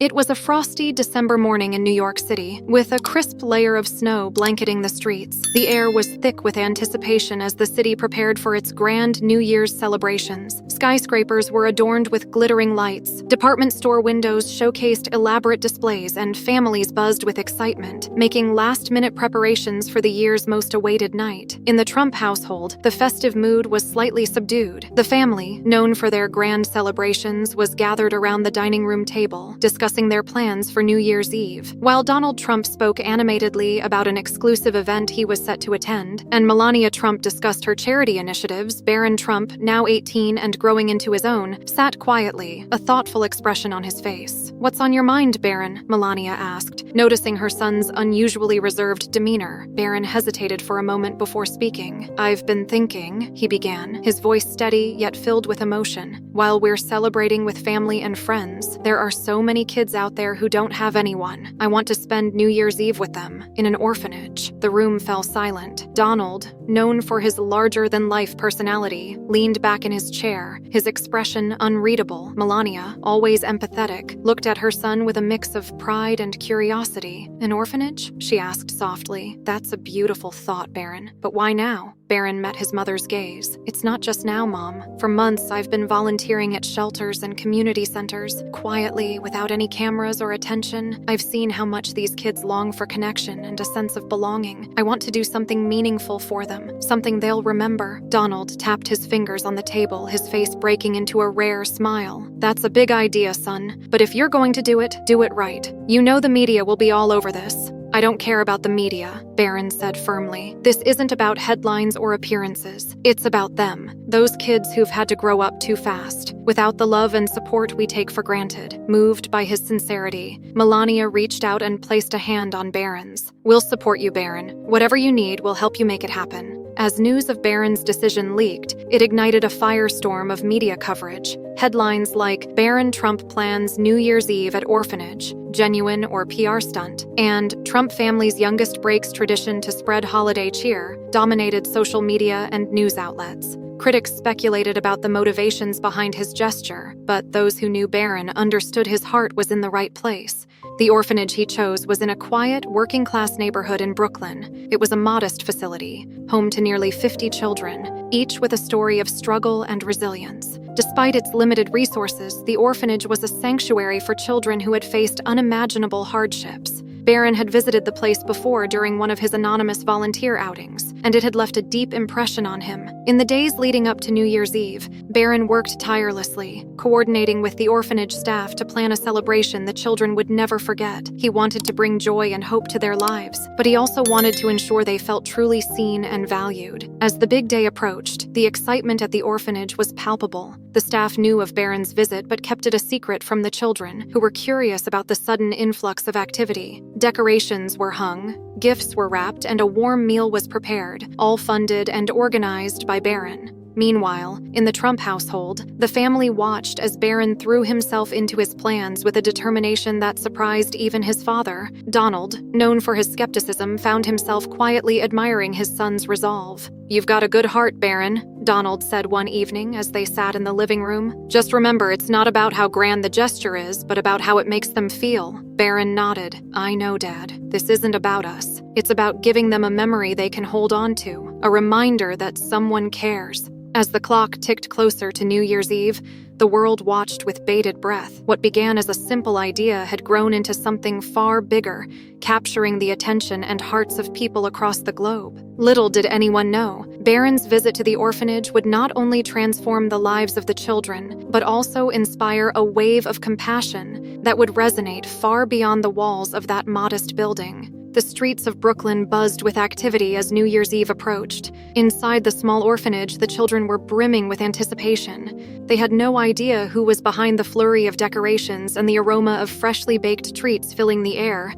It was a frosty December morning in New York City, with a crisp layer of snow blanketing the streets. The air was thick with anticipation as the city prepared for its grand New Year's celebrations. Skyscrapers were adorned with glittering lights, department store windows showcased elaborate displays, and families buzzed with excitement, making last-minute preparations for the year's most awaited night. In the Trump household, the festive mood was slightly subdued. The family, known for their grand celebrations, was gathered around the dining room table, discussing their plans for New Year's Eve. While Donald Trump spoke animatedly about an exclusive event he was set to attend, and Melania Trump discussed her charity initiatives, Barron Trump, now 18 and growing into his own, sat quietly, a thoughtful expression on his face. "What's on your mind, Barron?" Melania asked, noticing her son's unusually reserved demeanor. Barron hesitated for a moment before speaking. "I've been thinking," he began, his voice steady yet filled with emotion. "While we're celebrating with family and friends, there are so many kids out there who don't have anyone. I want to spend New Year's Eve with them, in an orphanage." The room fell silent. Donald, known for his larger-than-life personality, leaned back in his chair, his expression unreadable. Melania, always empathetic, looked at her son with a mix of pride and curiosity. "An orphanage?" she asked softly. "That's a beautiful thought, Barron. But why now?" Barron met his mother's gaze. "It's not just now, Mom. For months, I've been volunteering at shelters and community centers, quietly, without any cameras or attention. I've seen how much these kids long for connection and a sense of belonging. I want to do something meaningful for them, something they'll remember." Donald tapped his fingers on the table, his face breaking into a rare smile. "That's a big idea, son. But if you're going to do it right. You know the media will be all over this." "I don't care about the media," Barron said firmly. "This isn't about headlines or appearances. It's about them. Those kids who've had to grow up too fast, without the love and support we take for granted." Moved by his sincerity, Melania reached out and placed a hand on Barron's. "We'll support you, Barron. Whatever you need, we'll help you make it happen." As news of Barron's decision leaked, it ignited a firestorm of media coverage. Headlines like "Barron Trump plans New Year's Eve at Orphanage, genuine or PR stunt," and "Trump family's youngest breaks tradition to spread holiday cheer" dominated social media and news outlets. Critics speculated about the motivations behind his gesture, but those who knew Barron understood his heart was in the right place. The orphanage he chose was in a quiet, working-class neighborhood in Brooklyn. It was a modest facility, home to nearly 50 children, each with a story of struggle and resilience. Despite its limited resources, the orphanage was a sanctuary for children who had faced unimaginable hardships. Barron had visited the place before during one of his anonymous volunteer outings, and it had left a deep impression on him. In the days leading up to New Year's Eve, Barron worked tirelessly, coordinating with the orphanage staff to plan a celebration the children would never forget. He wanted to bring joy and hope to their lives, but he also wanted to ensure they felt truly seen and valued. As the big day approached, the excitement at the orphanage was palpable. The staff knew of Barron's visit but kept it a secret from the children, who were curious about the sudden influx of activity. Decorations were hung, gifts were wrapped, and a warm meal was prepared, all funded and organized by Barron. Meanwhile, in the Trump household, the family watched as Barron threw himself into his plans with a determination that surprised even his father. Donald, known for his skepticism, found himself quietly admiring his son's resolve. "You've got a good heart, Barron," Donald said one evening as they sat in the living room. "Just remember, it's not about how grand the gesture is, but about how it makes them feel." Barron nodded. "I know, Dad. This isn't about us. It's about giving them a memory they can hold on to, a reminder that someone cares." As the clock ticked closer to New Year's Eve, the world watched with bated breath. What began as a simple idea had grown into something far bigger, capturing the attention and hearts of people across the globe. Little did anyone know, Barron's visit to the orphanage would not only transform the lives of the children, but also inspire a wave of compassion that would resonate far beyond the walls of that modest building. The streets of Brooklyn buzzed with activity as New Year's Eve approached. Inside the small orphanage, the children were brimming with anticipation. They had no idea who was behind the flurry of decorations and the aroma of freshly baked treats filling the air,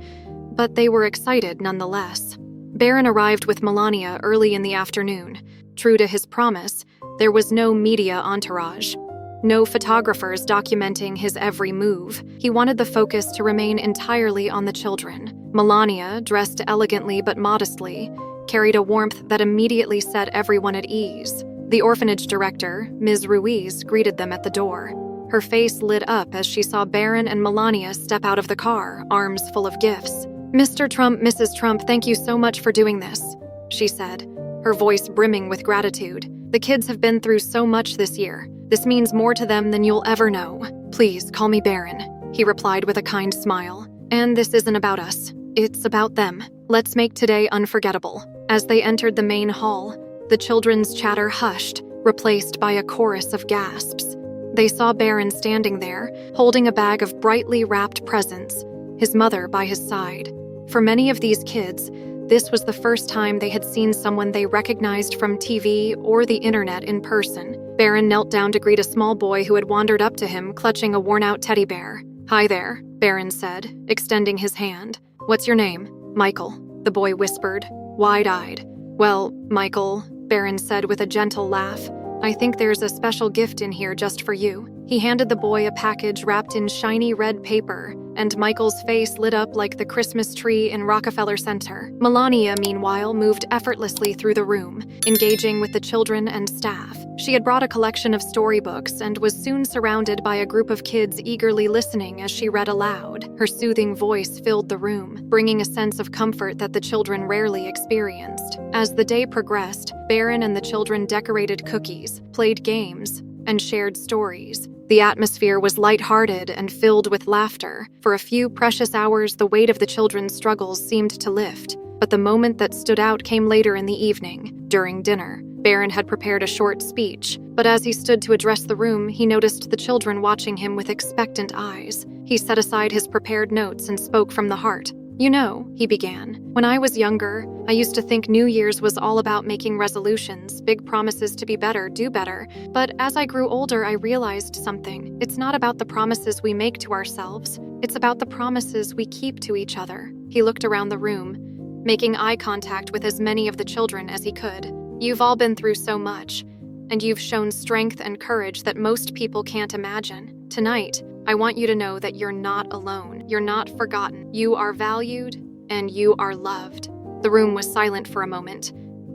but they were excited nonetheless. Barron arrived with Melania early in the afternoon. True to his promise, there was no media entourage. No photographers documenting his every move. He wanted the focus to remain entirely on the children. Melania, dressed elegantly but modestly, carried a warmth that immediately set everyone at ease. The orphanage director, Ms. Ruiz, greeted them at the door. Her face lit up as she saw Barron and Melania step out of the car, arms full of gifts. "Mr. Trump, Mrs. Trump, thank you so much for doing this," she said, her voice brimming with gratitude. "The kids have been through so much this year. This means more to them than you'll ever know." "Please, call me Barron," he replied with a kind smile. "And this isn't about us. It's about them. Let's make today unforgettable." As they entered the main hall, the children's chatter hushed, replaced by a chorus of gasps. They saw Barron standing there, holding a bag of brightly wrapped presents, his mother by his side. For many of these kids, this was the first time they had seen someone they recognized from TV or the internet in person. Barron knelt down to greet a small boy who had wandered up to him, clutching a worn-out teddy bear. "Hi there," Barron said, extending his hand. "What's your name?" "Michael," the boy whispered, wide-eyed. "Well, Michael," Barron said with a gentle laugh, "I think there's a special gift in here just for you." He handed the boy a package wrapped in shiny red paper, and Michael's face lit up like the Christmas tree in Rockefeller Center. Melania, meanwhile, moved effortlessly through the room, engaging with the children and staff. She had brought a collection of storybooks and was soon surrounded by a group of kids eagerly listening as she read aloud. Her soothing voice filled the room, bringing a sense of comfort that the children rarely experienced. As the day progressed, Barron and the children decorated cookies, played games, and shared stories. The atmosphere was lighthearted and filled with laughter. For a few precious hours, the weight of the children's struggles seemed to lift. But the moment that stood out came later in the evening, during dinner. Barron had prepared a short speech, but as he stood to address the room, he noticed the children watching him with expectant eyes. He set aside his prepared notes and spoke from the heart. "You know," he began, "when I was younger, I used to think New Year's was all about making resolutions, big promises to be better, do better. But as I grew older, I realized something. It's not about the promises we make to ourselves. It's about the promises we keep to each other." He looked around the room, making eye contact with as many of the children as he could. "You've all been through so much, and you've shown strength and courage that most people can't imagine. Tonight, I want you to know that you're not alone. You're not forgotten. You are valued, and you are loved." The room was silent for a moment,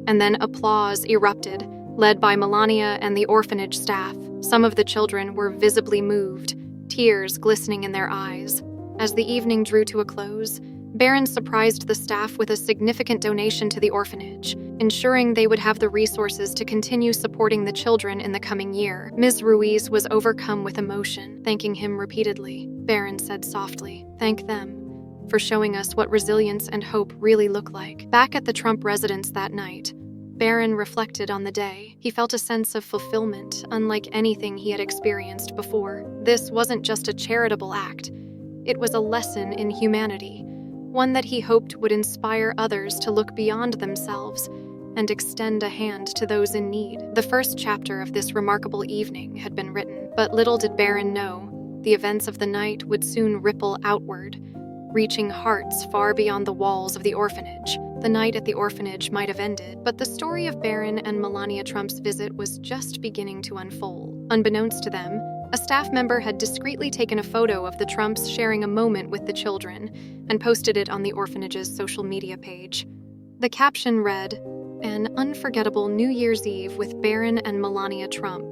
and then applause erupted, led by Melania and the orphanage staff. Some of the children were visibly moved, tears glistening in their eyes. As the evening drew to a close, Barron surprised the staff with a significant donation to the orphanage, ensuring they would have the resources to continue supporting the children in the coming year. Ms. Ruiz was overcome with emotion, thanking him repeatedly. Barron said softly, "Thank them for showing us what resilience and hope really look like." Back at the Trump residence that night, Barron reflected on the day. He felt a sense of fulfillment, unlike anything he had experienced before. This wasn't just a charitable act. It was a lesson in humanity, one that he hoped would inspire others to look beyond themselves and extend a hand to those in need. The first chapter of this remarkable evening had been written, but little did Barron know, the events of the night would soon ripple outward, reaching hearts far beyond the walls of the orphanage. The night at the orphanage might have ended, but the story of Barron and Melania Trump's visit was just beginning to unfold. Unbeknownst to them, a staff member had discreetly taken a photo of the Trumps sharing a moment with the children and posted it on the orphanage's social media page. The caption read, "An unforgettable New Year's Eve with Barron and Melania Trump.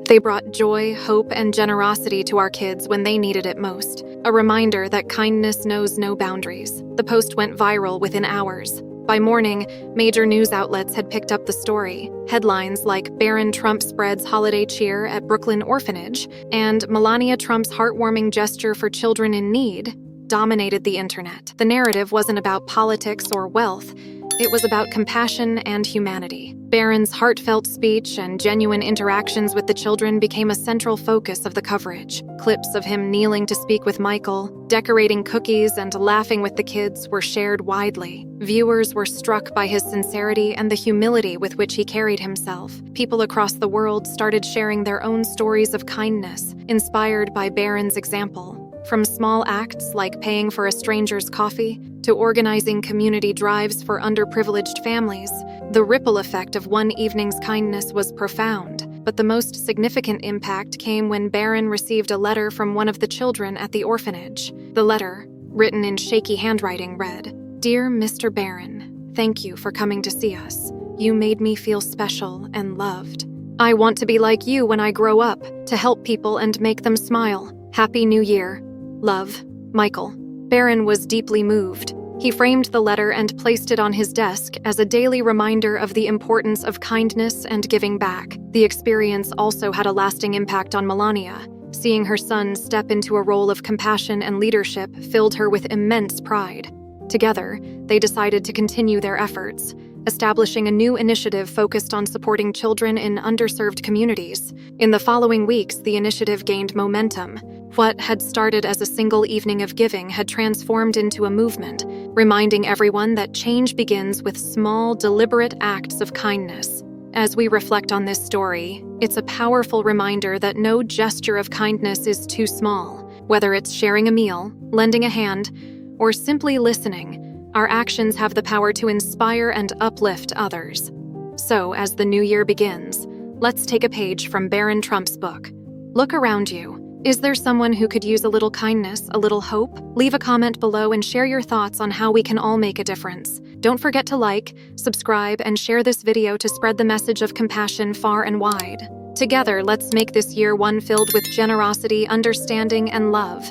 They brought joy, hope, and generosity to our kids when they needed it most. A reminder that kindness knows no boundaries." The post went viral within hours. By morning, major news outlets had picked up the story. Headlines like "Barron Trump spreads holiday cheer at Brooklyn Orphanage" and "Melania Trump's heartwarming gesture for children in need" dominated the internet. The narrative wasn't about politics or wealth. It was about compassion and humanity. Barron's heartfelt speech and genuine interactions with the children became a central focus of the coverage. Clips of him kneeling to speak with Michael, decorating cookies, and laughing with the kids were shared widely. Viewers were struck by his sincerity and the humility with which he carried himself. People across the world started sharing their own stories of kindness, inspired by Barron's example. From small acts like paying for a stranger's coffee to organizing community drives for underprivileged families, the ripple effect of one evening's kindness was profound. But the most significant impact came when Barron received a letter from one of the children at the orphanage. The letter, written in shaky handwriting, read, "Dear Mr. Barron, thank you for coming to see us. You made me feel special and loved. I want to be like you when I grow up, to help people and make them smile. Happy New Year. Love, Michael. Barron was deeply moved. He framed the letter and placed it on his desk as a daily reminder of the importance of kindness and giving back. The experience also had a lasting impact on Melania. Seeing her son step into a role of compassion and leadership filled her with immense pride. Together, they decided to continue their efforts, establishing a new initiative focused on supporting children in underserved communities. In the following weeks, the initiative gained momentum. What had started as a single evening of giving had transformed into a movement, reminding everyone that change begins with small, deliberate acts of kindness. As we reflect on this story, it's a powerful reminder that no gesture of kindness is too small. Whether it's sharing a meal, lending a hand, or simply listening, our actions have the power to inspire and uplift others. So, as the new year begins, let's take a page from Barron Trump's book. Look around you. Is there someone who could use a little kindness, a little hope? Leave a comment below and share your thoughts on how we can all make a difference. Don't forget to like, subscribe, and share this video to spread the message of compassion far and wide. Together, let's make this year one filled with generosity, understanding, and love.